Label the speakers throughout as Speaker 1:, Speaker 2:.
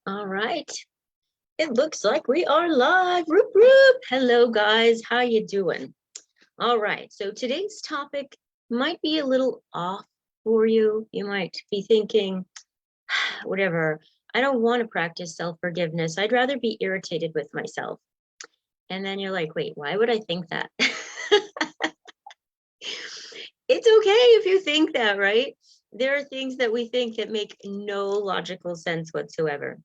Speaker 1: All right. It looks like we are live. Roop, roop. Hello, guys. How you doing? All right. So today's topic might be a little off for you. You might be thinking, whatever, I don't want to practice self-forgiveness. I'd rather be irritated with myself. And then you're like, wait, why would I think that? It's okay if you think that, right? There are things that we think that make no logical sense whatsoever.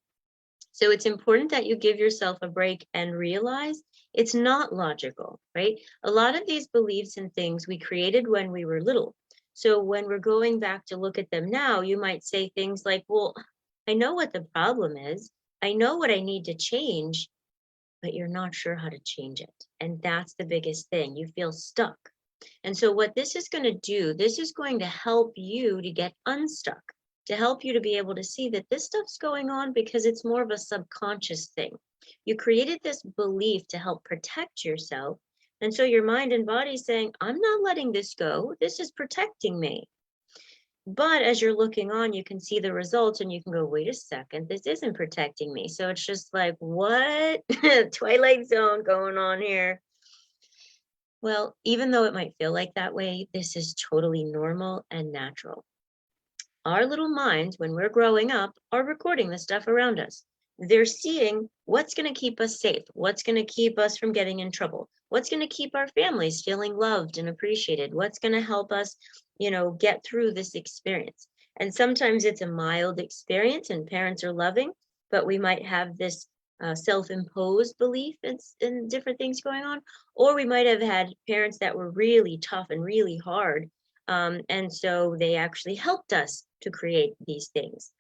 Speaker 1: So it's important that you give yourself a break and realize it's not logical, right? A lot of these beliefs and things we created when we were little. So when we're going back to look at them now, you might say things like, well, I know what the problem is. I know what I need to change, but you're not sure how to change it. And that's the biggest thing. You feel stuck. And so what this is going to do, this is going to help you to get unstuck, to help you to be able to see that this stuff's going on because it's more of a subconscious thing. You created this belief to help protect yourself. And so your mind and body is saying, I'm not letting this go. This is protecting me. But as you're looking on, you can see the results and you can go, wait a second, this isn't protecting me. So it's just like, what? Twilight Zone going on here. Well, even though it might feel like that way, this is totally normal and natural. Our little minds, when we're growing up, are recording the stuff around us. They're seeing what's going to keep us safe, what's going to keep us from getting in trouble, what's going to keep our families feeling loved and appreciated, what's going to help us, get through this experience. And sometimes it's a mild experience and parents are loving, but we might have this self-imposed belief in different things going on, or we might have had parents that were really tough and really hard, and so they actually helped us to create these things.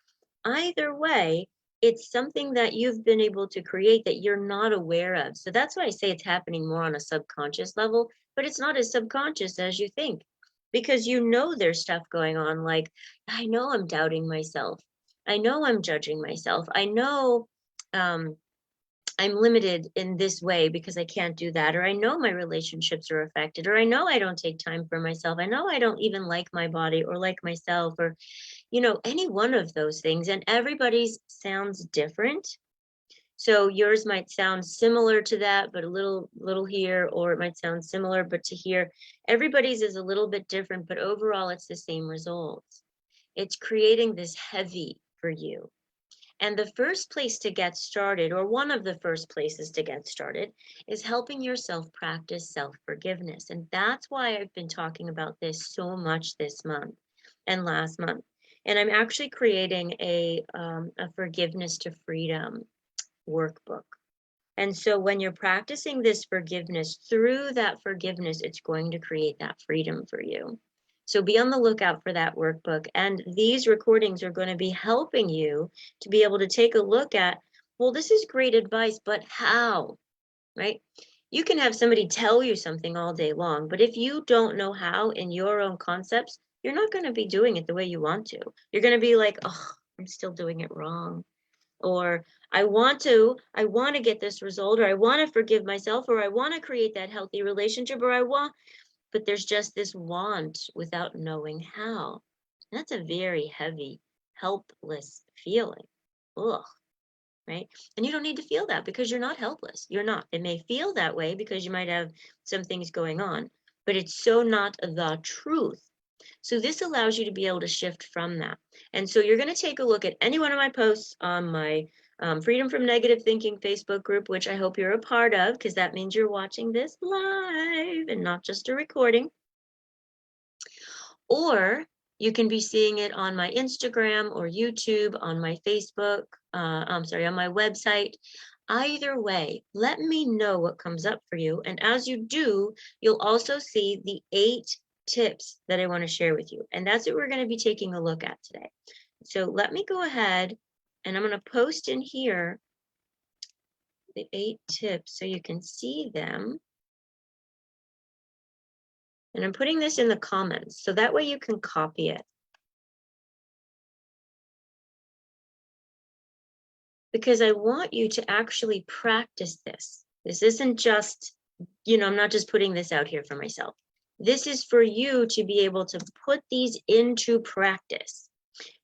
Speaker 1: Either way, it's something that you've been able to create that you're not aware of. So that's why I say it's happening more on a subconscious level, but it's not as subconscious as you think, because there's stuff going on. Like, I know I'm doubting myself. I know I'm judging myself. I know I'm limited in this way because I can't do that, or I know my relationships are affected, or I know I don't take time for myself. I know I don't even like my body or like myself, or, any one of those things. And everybody's sounds different. So yours might sound similar to that, but a little here, or it might sound similar, but to here. Everybody's is a little bit different, but overall it's the same results. It's creating this heavy for you. And the first place to get started, or one of the first places to get started, is helping yourself practice self-forgiveness. And that's why I've been talking about this so much this month and last month. And I'm actually creating a forgiveness to freedom workbook. And so when you're practicing this forgiveness, through that forgiveness, it's going to create that freedom for you. So be on the lookout for that workbook. And these recordings are going to be helping you to be able to take a look at, well, this is great advice, but how, right? You can have somebody tell you something all day long, but if you don't know how in your own concepts, you're not going to be doing it the way you want to. You're going to be like, oh, I'm still doing it wrong. Or I want to get this result, or I want to forgive myself, or I want to create that healthy relationship, but there's just this want without knowing how. That's a very heavy, helpless feeling. Ugh, right? And you don't need to feel that because you're not helpless. You're not. It may feel that way because you might have some things going on, but it's so not the truth. So this allows you to be able to shift from that. And so you're going to take a look at any one of my posts on my Freedom from Negative Thinking Facebook group, which I hope you're a part of, because that means you're watching this live and not just a recording. Or you can be seeing it on my Instagram or YouTube, on my Facebook, on my website. Either way, let me know what comes up for you. And as you do, you'll also see the 8 tips that I want to share with you. And that's what we're going to be taking a look at today. So let me go ahead and I'm going to post in here the 8 tips so you can see them. And I'm putting this in the comments so that way you can copy it. Because I want you to actually practice this. This isn't just, I'm not just putting this out here for myself. This is for you to be able to put these into practice.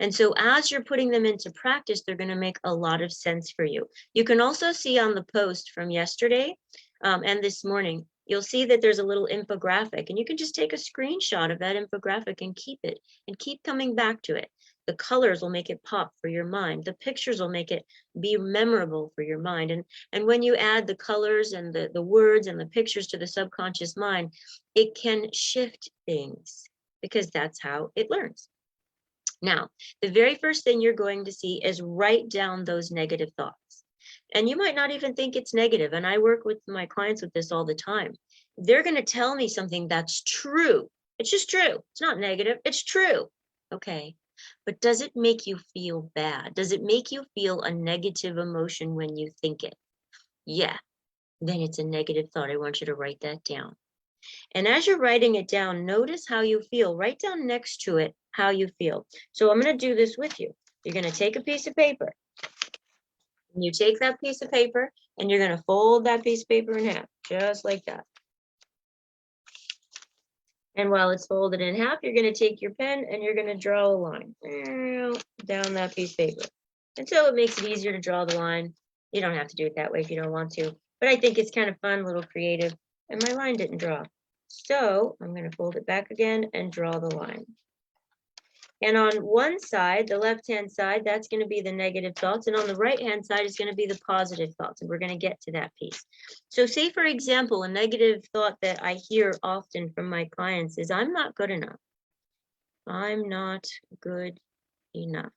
Speaker 1: And so as you're putting them into practice, they're going to make a lot of sense for you. You can also see on the post from yesterday and this morning, you'll see that there's a little infographic, and you can just take a screenshot of that infographic and keep it and keep coming back to it. The colors will make it pop for your mind. The pictures will make it be memorable for your mind. And when you add the colors and the words and the pictures to the subconscious mind, it can shift things because that's how it learns. Now, the very first thing you're going to see is write down those negative thoughts. And you might not even think it's negative. And I work with my clients with this all the time. They're going to tell me something that's true. It's just true. It's not negative. It's true. Okay. But does it make you feel bad? Does it make you feel a negative emotion when you think it? Yeah. Then it's a negative thought. I want you to write that down. And as you're writing it down, notice how you feel. Write down next to it how you feel. So I'm going to do this with you. You're going to take a piece of paper. And you take that piece of paper and you're going to fold that piece of paper in half, just like that. And while it's folded in half, you're going to take your pen and you're going to draw a line down that piece of paper until it makes it easier to draw the line. You don't have to do it that way if you don't want to, but I think it's kind of fun, a little creative, and my line didn't draw. So I'm going to fold it back again and draw the line. And on one side, the left-hand side, that's going to be the negative thoughts. And on the right-hand side is going to be the positive thoughts. And we're going to get to that piece. So say, for example, a negative thought that I hear often from my clients is, I'm not good enough. I'm not good enough.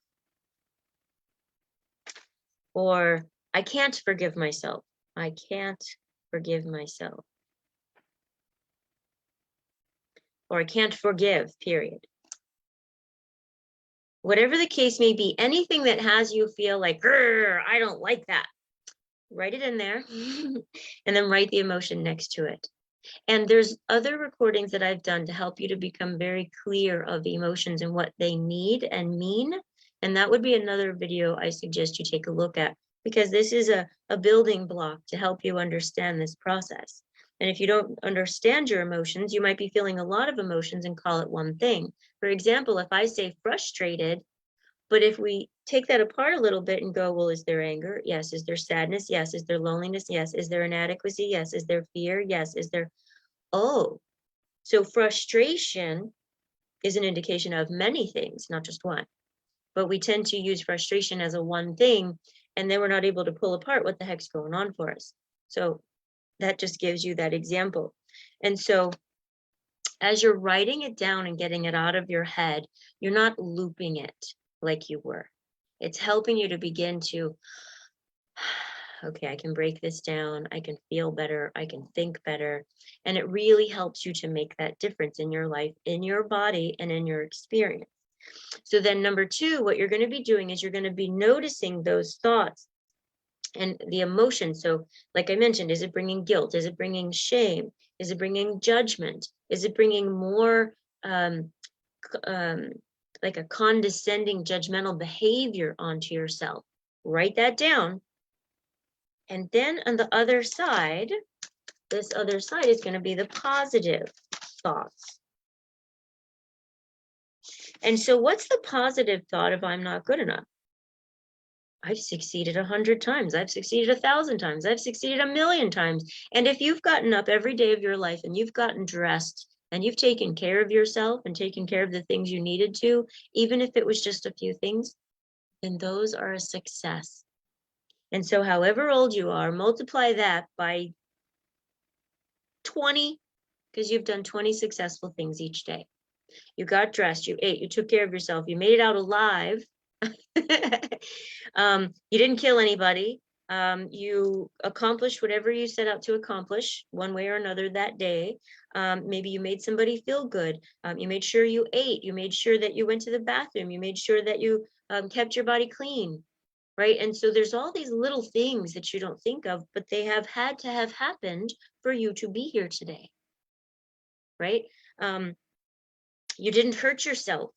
Speaker 1: Or I can't forgive myself. I can't forgive myself. Or I can't forgive, period. Whatever the case may be, anything that has you feel like, I don't like that, write it in there and then write the emotion next to it. And there's other recordings that I've done to help you to become very clear of the emotions and what they need and mean. And that would be another video I suggest you take a look at, because this is a building block to help you understand this process. And if you don't understand your emotions, you might be feeling a lot of emotions and call it one thing. For example, if I say frustrated, but if we take that apart a little bit and go, well, is there anger? Yes. Is there sadness? Yes. Is there loneliness? Yes. Is there inadequacy? Yes. Is there fear? Yes. Is there, so frustration is an indication of many things, not just one. But we tend to use frustration as a one thing, and then we're not able to pull apart what the heck's going on for us. So that just gives you that example. And so as you're writing it down and getting it out of your head, you're not looping it like you were. It's helping you to begin to, okay, I can break this down. I can feel better. I can think better. And it really helps you to make that difference in your life, in your body, and in your experience. So then number two, what you're going to be doing is you're going to be noticing those thoughts and the emotion. So like I mentioned, is it bringing guilt? Is it bringing shame? Is it bringing judgment? Is it bringing more like a condescending, judgmental behavior onto yourself? Write that down. And then on the other side, this other side is going to be the positive thoughts. And so what's the positive thought of I'm not good enough? I've succeeded 100 times. I've succeeded 1,000 times. I've succeeded 1,000,000 times. And if you've gotten up every day of your life and you've gotten dressed and you've taken care of yourself and taken care of the things you needed to, even if it was just a few things, then those are a success. And so however old you are, multiply that by 20, because you've done 20 successful things each day. You got dressed, you ate, you took care of yourself, you made it out alive. You didn't kill anybody. You accomplished whatever you set out to accomplish one way or another that day. Maybe you made somebody feel good. You made sure you ate. You made sure that you went to the bathroom. You made sure that you kept your body clean, right? And so there's all these little things that you don't think of, but they have had to have happened for you to be here today, right? You didn't hurt yourself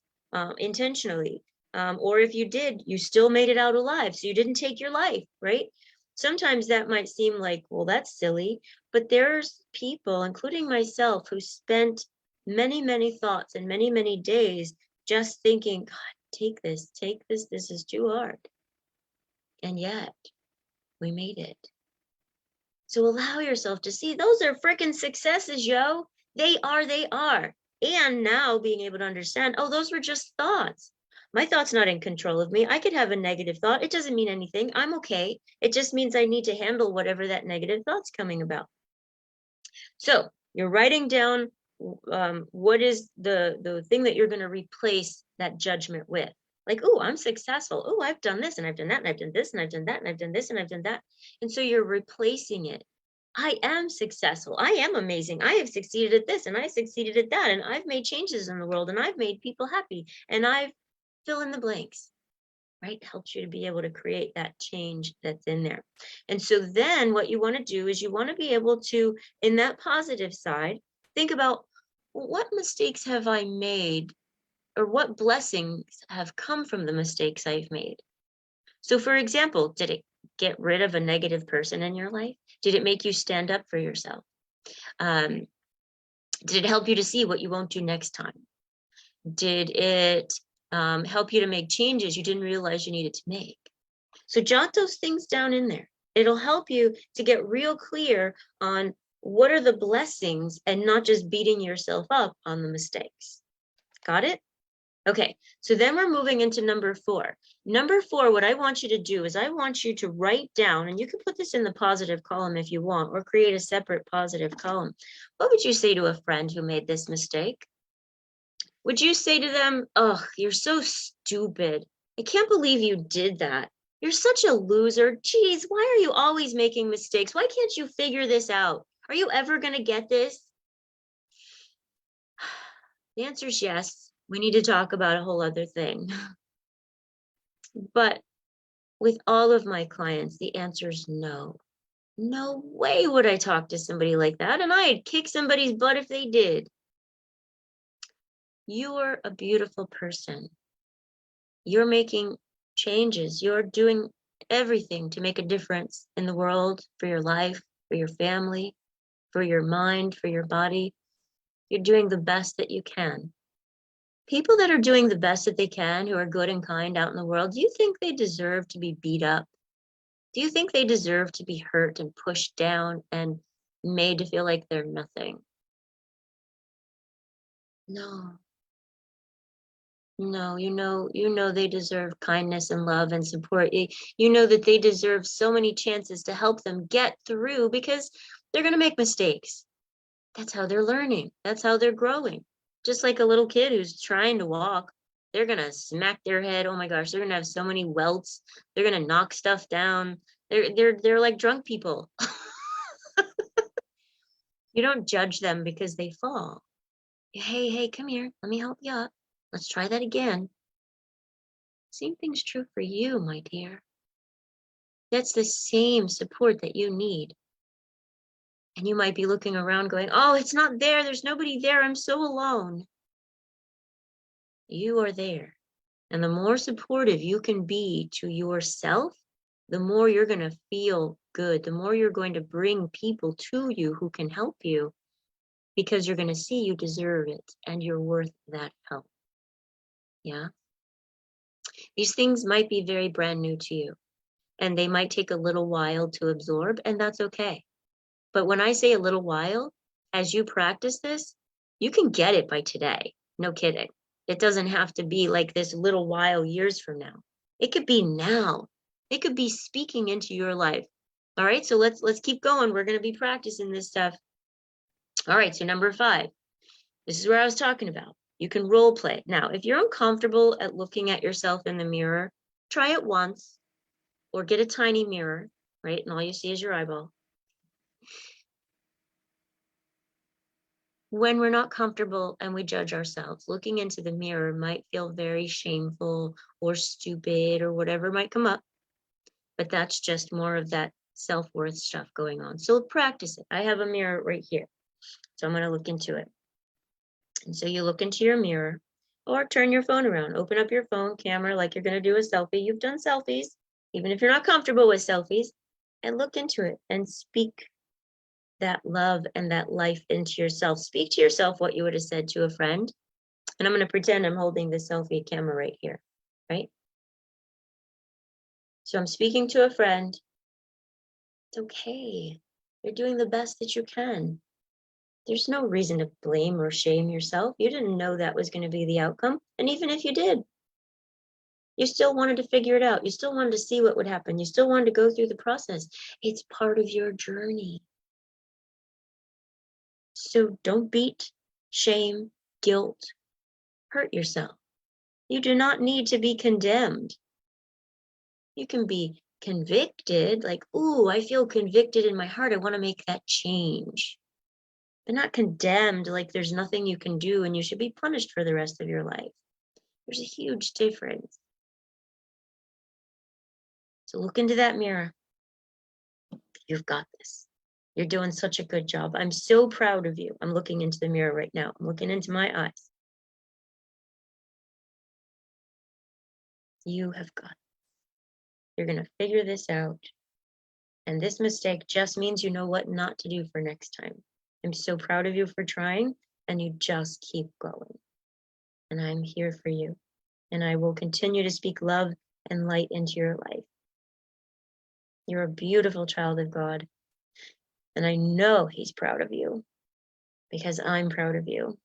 Speaker 1: intentionally. Or if you did, you still made it out alive. So you didn't take your life, right? Sometimes that might seem like, well, that's silly, but there's people, including myself, who spent many, many thoughts and many, many days just thinking, God take this, this is too hard. And yet, we made it. So allow yourself to see those are freaking successes, yo. They are. And now being able to understand, oh, those were just thoughts. My thought's not in control of me. I could have a negative thought. It doesn't mean anything. I'm okay. It just means I need to handle whatever that negative thought's coming about. So you're writing down what is the thing that you're going to replace that judgment with. Like, oh, I'm successful. Oh, I've done this and I've done that and I've done this and I've done that and I've done this and I've done that. And so you're replacing it. I am successful. I am amazing. I have succeeded at this and I succeeded at that. And I've made changes in the world and I've made people happy. And I've fill in the blanks, right? Helps you to be able to create that change that's in there. And so then what you want to do is you want to be able to, in that positive side, think about, well, what mistakes have I made, or what blessings have come from the mistakes I've made? So for example, did it get rid of a negative person in your life? Did it make you stand up for yourself? Did it help you to see what you won't do next time? Did it help you to make changes you didn't realize you needed to make? So jot those things down in there. It'll help you to get real clear on what are the blessings and not just beating yourself up on the mistakes. Got it? Okay, so then we're moving into number 4. Number 4, what I want you to do is I want you to write down, and you can put this in the positive column if you want, or create a separate positive column. What would you say to a friend who made this mistake? Would you say to them, oh, you're so stupid. I can't believe you did that. You're such a loser. Geez, why are you always making mistakes? Why can't you figure this out? Are you ever going to get this? The answer is yes. We need to talk about a whole other thing. But with all of my clients, the answer is no. No way would I talk to somebody like that. And I'd kick somebody's butt if they did. You're a beautiful person. You're making changes. You're doing everything to make a difference in the world, for your life, for your family, for your mind, for your body. You're doing the best that you can. People that are doing the best that they can, who are good and kind out in the world, do you think they deserve to be beat up? Do you think they deserve to be hurt and pushed down and made to feel like they're nothing? No. No, you know they deserve kindness and love and support. You know that they deserve so many chances to help them get through, because they're going to make mistakes. That's how they're learning. That's how they're growing. Just like a little kid who's trying to walk, they're going to smack their head. Oh my gosh, they're going to have so many welts. They're going to knock stuff down. They're like drunk people. You don't judge them because they fall. Hey, come here. Let me help you up. Let's try that again. Same thing's true for you, my dear. That's the same support that you need. And you might be looking around going, oh, it's not there. There's nobody there. I'm so alone. You are there. And the more supportive you can be to yourself, the more you're going to feel good. The more you're going to bring people to you who can help you, because you're going to see you deserve it and you're worth that help. Yeah. These things might be very brand new to you, and they might take a little while to absorb, and that's okay. But when I say a little while, as you practice this, you can get it by today. No kidding. It doesn't have to be like this little while years from now. It could be now. It could be speaking into your life. All right, so let's keep going. We're going to be practicing this stuff. All right, so number 5. This is where I was talking about. You can role play. Now, if you're uncomfortable at looking at yourself in the mirror, try it once, or get a tiny mirror, right? And all you see is your eyeball. When we're not comfortable and we judge ourselves, looking into the mirror might feel very shameful or stupid or whatever might come up, but that's just more of that self-worth stuff going on. So practice it. I have a mirror right here, so I'm going to look into it. And so you look into your mirror, or turn your phone around, open up your phone camera like you're going to do a selfie. You've done selfies, even if you're not comfortable with selfies, and look into it and speak that love and that life into yourself. Speak to yourself what you would have said to a friend. And I'm going to pretend I'm holding the selfie camera right here. right? So I'm speaking to a friend. It's okay. You're doing the best that you can. There's no reason to blame or shame yourself. You didn't know that was going to be the outcome. And even if you did, you still wanted to figure it out. You still wanted to see what would happen. You still wanted to go through the process. It's part of your journey. So don't beat, shame, guilt, hurt yourself. You do not need to be condemned. You can be convicted, like, ooh, I feel convicted in my heart. I want to make that change. But not condemned, like there's nothing you can do and you should be punished for the rest of your life. There's a huge difference. So look into that mirror. You've got this. You're doing such a good job. I'm so proud of you. I'm looking into the mirror right now. I'm looking into my eyes. You have got it. You're going to figure this out. And this mistake just means you know what not to do for next time. I'm so proud of you for trying, and you just keep going. And I'm here for you. And I will continue to speak love and light into your life. You're a beautiful child of God. And I know He's proud of you because I'm proud of you.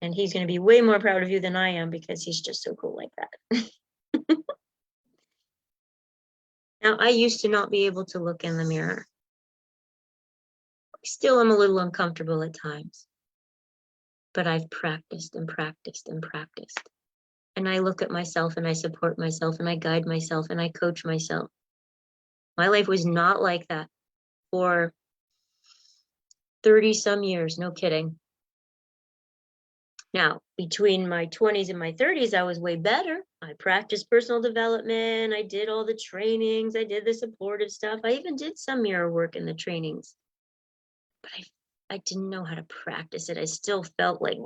Speaker 1: And He's going to be way more proud of you than I am because He's just so cool like that. Now, I used to not be able to look in the mirror. Still, I'm a little uncomfortable at times. But I've practiced and practiced and practiced. And I look at myself and I support myself and I guide myself and I coach myself. My life was not like that for 30 some years, no kidding. Now, between my 20s and my 30s, I was way better. I practiced personal development. I did all the trainings. I did the supportive stuff. I even did some mirror work in the trainings. But I didn't know how to practice it. I still felt like,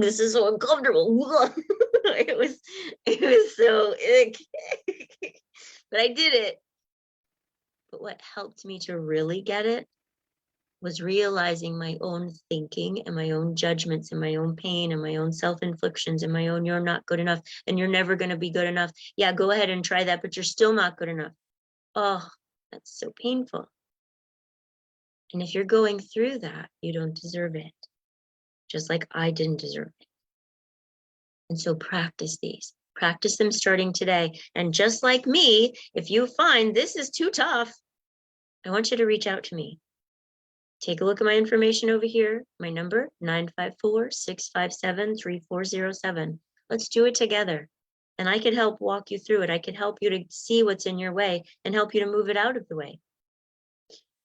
Speaker 1: this is so uncomfortable. it was so ick. But I did it. But what helped me to really get it was realizing my own thinking and my own judgments and my own pain and my own self-inflictions and my own, you're not good enough and you're never going to be good enough. Yeah, go ahead and try that, but you're still not good enough. Oh, that's so painful. And if you're going through that, you don't deserve it. Just like I didn't deserve it. And so practice these. Practice them starting today. And just like me, if you find this is too tough, I want you to reach out to me. Take a look at my information over here. My number, 954-657-3407. Let's do it together. And I could help walk you through it. I could help you to see what's in your way and help you to move it out of the way.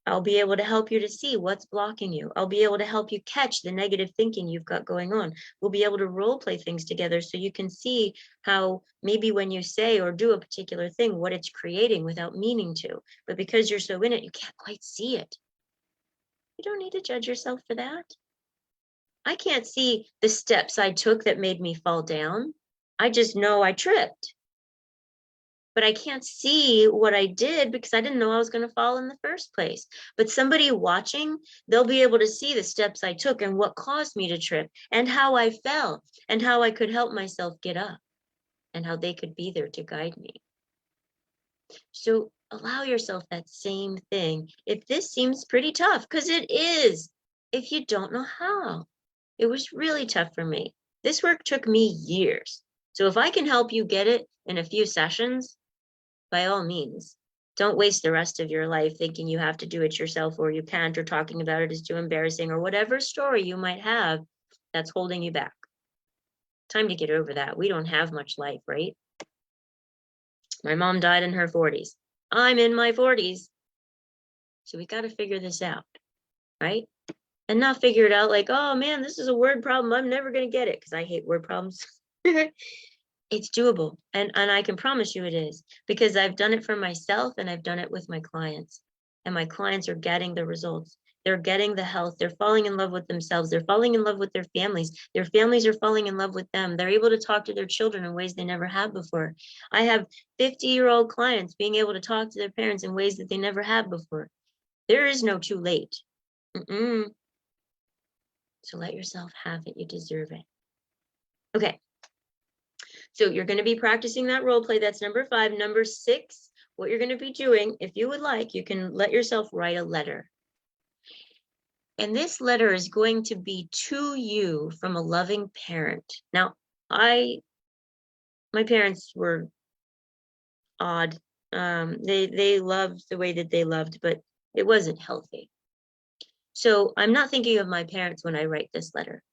Speaker 1: I'll be able to help you to see what's blocking you. I'll be able to help you catch the negative thinking you've got going on. We'll be able to role play things together so you can see how maybe when you say or do a particular thing, what it's creating without meaning to. But because you're so in it, you can't quite see it. You don't need to judge yourself for that. I can't see the steps I took that made me fall down. I just know I tripped. But I can't see what I did because I didn't know I was going to fall in the first place. But somebody watching, they'll be able to see the steps I took and what caused me to trip and how I fell and how I could help myself get up and how they could be there to guide me. So allow yourself that same thing. If this seems pretty tough, because it is, if you don't know how. It was really tough for me. This work took me years. So if I can help you get it in a few sessions, by all means, don't waste the rest of your life thinking you have to do it yourself or you can't or talking about it is too embarrassing or whatever story you might have that's holding you back. Time to get over that. We don't have much life, right? My mom died in her 40s. I'm in my 40s. So we got to figure this out, right? And not figure it out like, oh man, this is a word problem. I'm never going to get it because I hate word problems. It's doable. And I can promise you it is because I've done it for myself and I've done it with my clients. And my clients are getting the results. They're getting the health. They're falling in love with themselves. They're falling in love with their families. Their families are falling in love with them. They're able to talk to their children in ways they never have before. I have 50-year-old clients being able to talk to their parents in ways that they never have before. There is no too late. So let yourself have it. You deserve it. Okay. So you're going to be practicing that role play. That's number 5. Number 6, what you're going to be doing, if you would like, you can let yourself write a letter. And this letter is going to be to you from a loving parent. Now, my parents were odd. They loved the way that they loved, but it wasn't healthy. So I'm not thinking of my parents when I write this letter.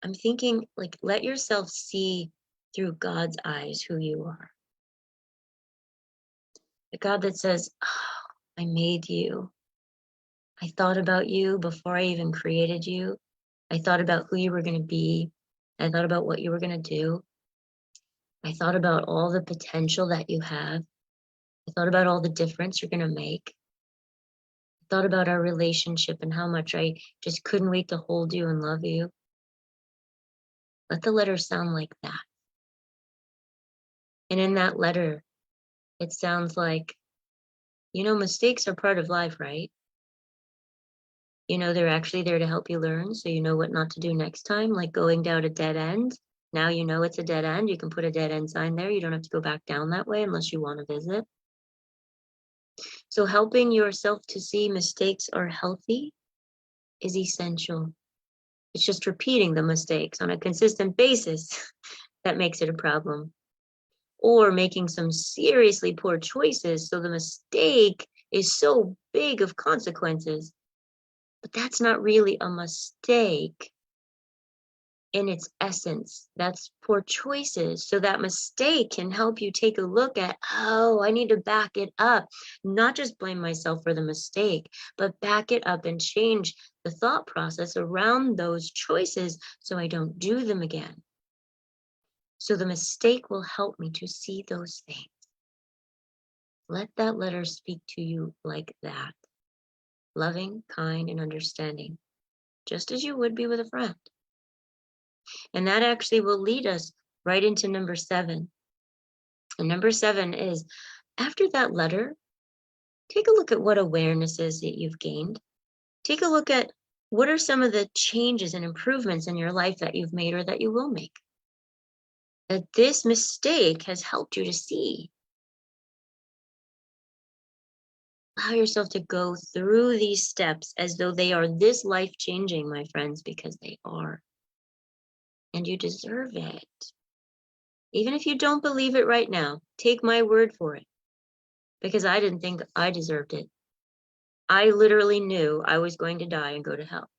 Speaker 1: I'm thinking, like, let yourself see through God's eyes who you are. The God that says, oh, I made you. I thought about you before I even created you. I thought about who you were going to be. I thought about what you were going to do. I thought about all the potential that you have. I thought about all the difference you're going to make. I thought about our relationship and how much I just couldn't wait to hold you and love you. Let the letter sound like that. And in that letter, it sounds like, mistakes are part of life, right? They're actually there to help you learn, so you know what not to do next time, like going down a dead end. Now you know it's a dead end. You can put a dead end sign there. You don't have to go back down that way unless you want to visit. So helping yourself to see mistakes are healthy is essential. It's just repeating the mistakes on a consistent basis that makes it a problem. Or making some seriously poor choices, so the mistake is so big of consequences. But that's not really a mistake in its essence. That's poor choices. So that mistake can help you take a look at, I need to back it up, not just blame myself for the mistake, but back it up and change the thought process around those choices so I don't do them again. So the mistake will help me to see those things. Let that letter speak to you like that. Loving, kind, and understanding, just as you would be with a friend. And that actually will lead us right into number 7. And number 7 is, after that letter, take a look at what awarenesses that you've gained. Take a look at what are some of the changes and improvements in your life that you've made or that you will make. That this mistake has helped you to see. Allow yourself to go through these steps as though they are this life-changing, my friends, because they are. And you deserve it. Even if you don't believe it right now, take my word for it. Because I didn't think I deserved it. I literally knew I was going to die and go to hell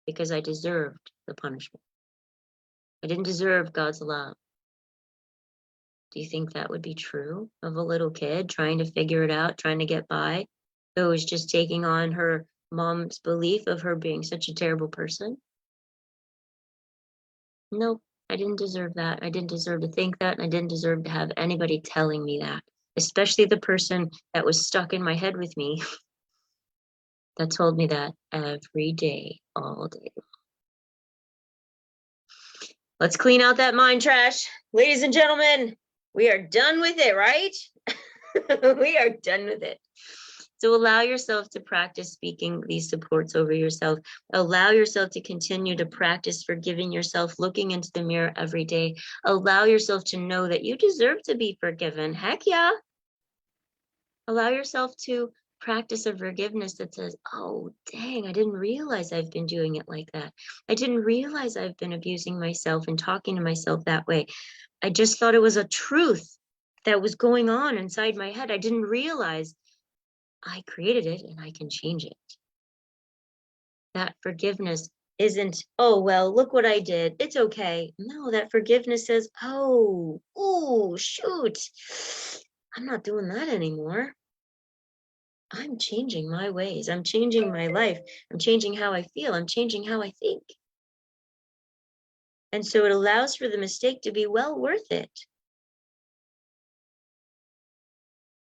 Speaker 1: because I deserved the punishment. I didn't deserve God's love. Do you think that would be true of a little kid trying to figure it out, trying to get by, who was just taking on her mom's belief of her being such a terrible person? Nope, I didn't deserve that. I didn't deserve to think that, and I didn't deserve to have anybody telling me that, especially the person that was stuck in my head with me that told me that every day, all day long. Let's clean out that mind trash. Ladies and gentlemen, we are done with it, right? We are done with it. So allow yourself to practice speaking these supports over yourself. Allow yourself to continue to practice forgiving yourself, looking into the mirror every day. Allow yourself to know that you deserve to be forgiven. Heck yeah. Allow yourself to practice a forgiveness that says, oh, dang, I didn't realize I've been doing it like that. I didn't realize I've been abusing myself and talking to myself that way. I just thought it was a truth that was going on inside my head. I didn't realize I created it and I can change it. That forgiveness isn't, oh, well, look what I did. It's okay. No, that forgiveness says, oh, shoot, I'm not doing that anymore. I'm changing my ways. I'm changing my life. I'm changing how I feel. I'm changing how I think. And so it allows for the mistake to be well worth it.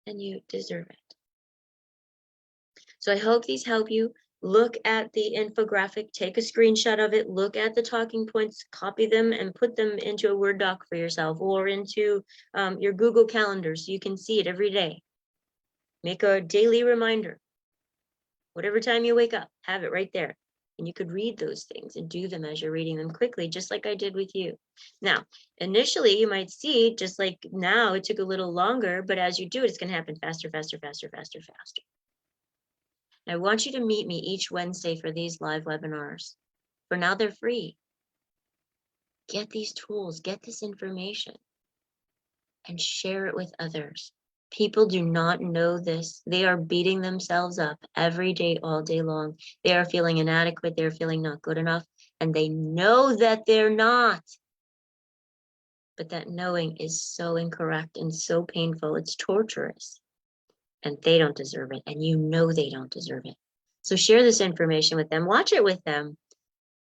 Speaker 1: And you deserve it. So I hope these help you. Look at the infographic, take a screenshot of it, look at the talking points, copy them, and put them into a Word doc for yourself or into your Google Calendar so you can see it every day. Make a daily reminder. Whatever time you wake up, have it right there. And you could read those things and do them as you're reading them quickly, just like I did with you. Now, initially, you might see, just like now, it took a little longer, but as you do it, it's going to happen faster, faster, faster, faster, faster. And I want you to meet me each Wednesday for these live webinars. For now, they're free. Get these tools, get this information, and share it with others. People do not know this. They are beating themselves up every day, all day long. They are feeling inadequate. They're feeling not good enough. And they know that they're not. But that knowing is so incorrect and so painful. It's torturous. And they don't deserve it. And you know they don't deserve it. So share this information with them. Watch it with them.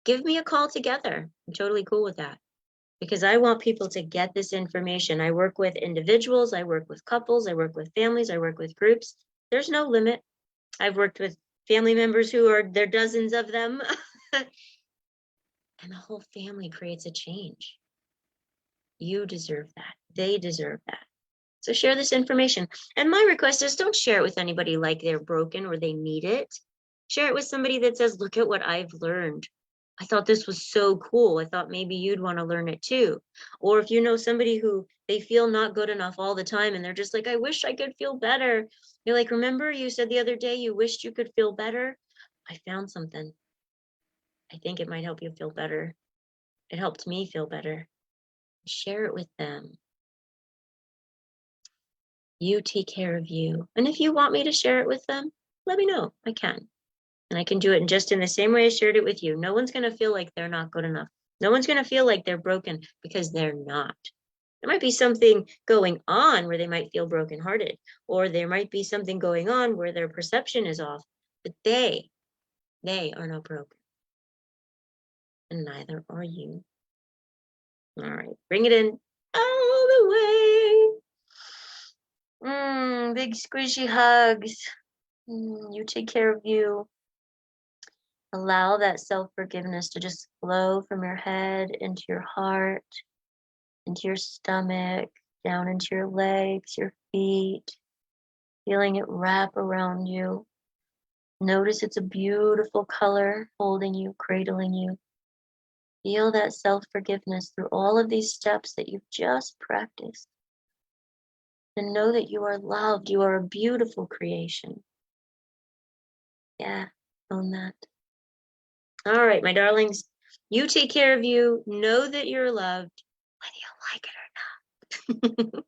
Speaker 1: Give me a call together. I'm totally cool with that. Because I want people to get this information. I work with individuals, I work with couples, I work with families, I work with groups. There's no limit. I've worked with family members who are, there are dozens of them. And the whole family creates a change. You deserve that. They deserve that. So share this information. And my request is don't share it with anybody like they're broken or they need it. Share it with somebody that says, look at what I've learned. I thought this was so cool. I thought maybe you'd want to learn it too. Or if you know somebody who they feel not good enough all the time and they're just like, I wish I could feel better. You're like, remember you said the other day you wished you could feel better? I found something. I think it might help you feel better. It helped me feel better. Share it with them. You take care of you. And if you want me to share it with them, let me know. I can. And I can do it just in the same way I shared it with you. No one's going to feel like they're not good enough. No one's going to feel like they're broken because they're not. There might be something going on where they might feel brokenhearted, or there might be something going on where their perception is off, but they are not broken. And neither are you. All right, bring it in all the way. Big squishy hugs. You take care of you. Allow that self-forgiveness to just flow from your head into your heart, into your stomach, down into your legs, your feet, feeling it wrap around you. Notice it's a beautiful color holding you, cradling you. Feel that self-forgiveness through all of these steps that you've just practiced. And know that you are loved. You are a beautiful creation. Yeah, own that. All right, my darlings, you take care of you. Know that you're loved, whether you like it or not.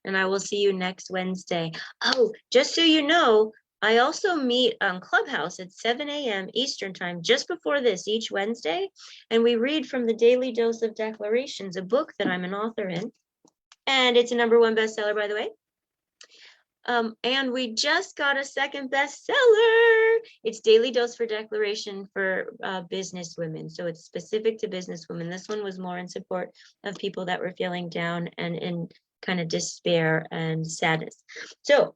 Speaker 1: And I will see you next Wednesday. Oh, just so you know, I also meet on Clubhouse at 7 a.m. Eastern time, just before this each Wednesday. And we read from the Daily Dose of Declarations, a book that I'm an author in. And it's a #1 bestseller, by the way. And we just got a second bestseller. It's Daily Dose for Declaration for business women. So it's specific to business women. This one was more in support of people that were feeling down and in kind of despair and sadness. So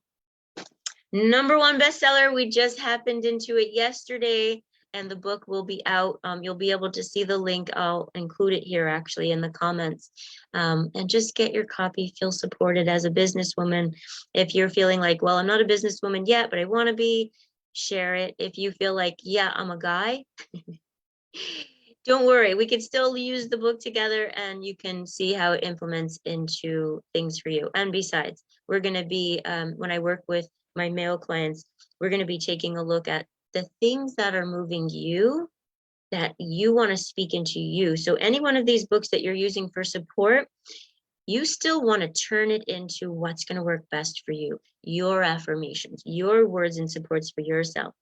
Speaker 1: #1 bestseller, we just happened into it yesterday, and the book will be out. You'll be able to see the link. I'll include it here actually in the comments. And just get your copy, feel supported as a businesswoman. If you're feeling like, well, I'm not a businesswoman yet, but I want to be, share it. If you feel like, yeah, I'm a guy, don't worry, we can still use the book together and you can see how it implements into things for you. And besides, we're going to be, when I work with my male clients, we're going to be taking a look at the things that are moving you, that you want to speak into you. So any one of these books that you're using for support, you still want to turn it into what's going to work best for you, your affirmations, your words and supports for yourself,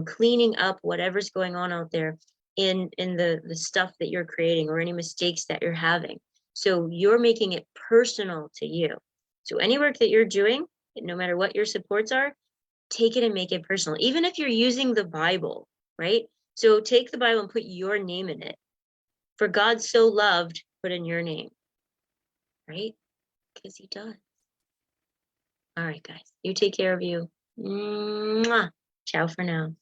Speaker 1: cleaning up whatever's going on out there in the stuff that you're creating or any mistakes that you're having. So you're making it personal to you. So any work that you're doing, no matter what your supports are, take it and make it personal. Even if you're using the Bible, right? So take the Bible and put your name in it. For God so loved, put in your name, right? Because he does. All right, guys, you take care of you. Mwah. Ciao for now.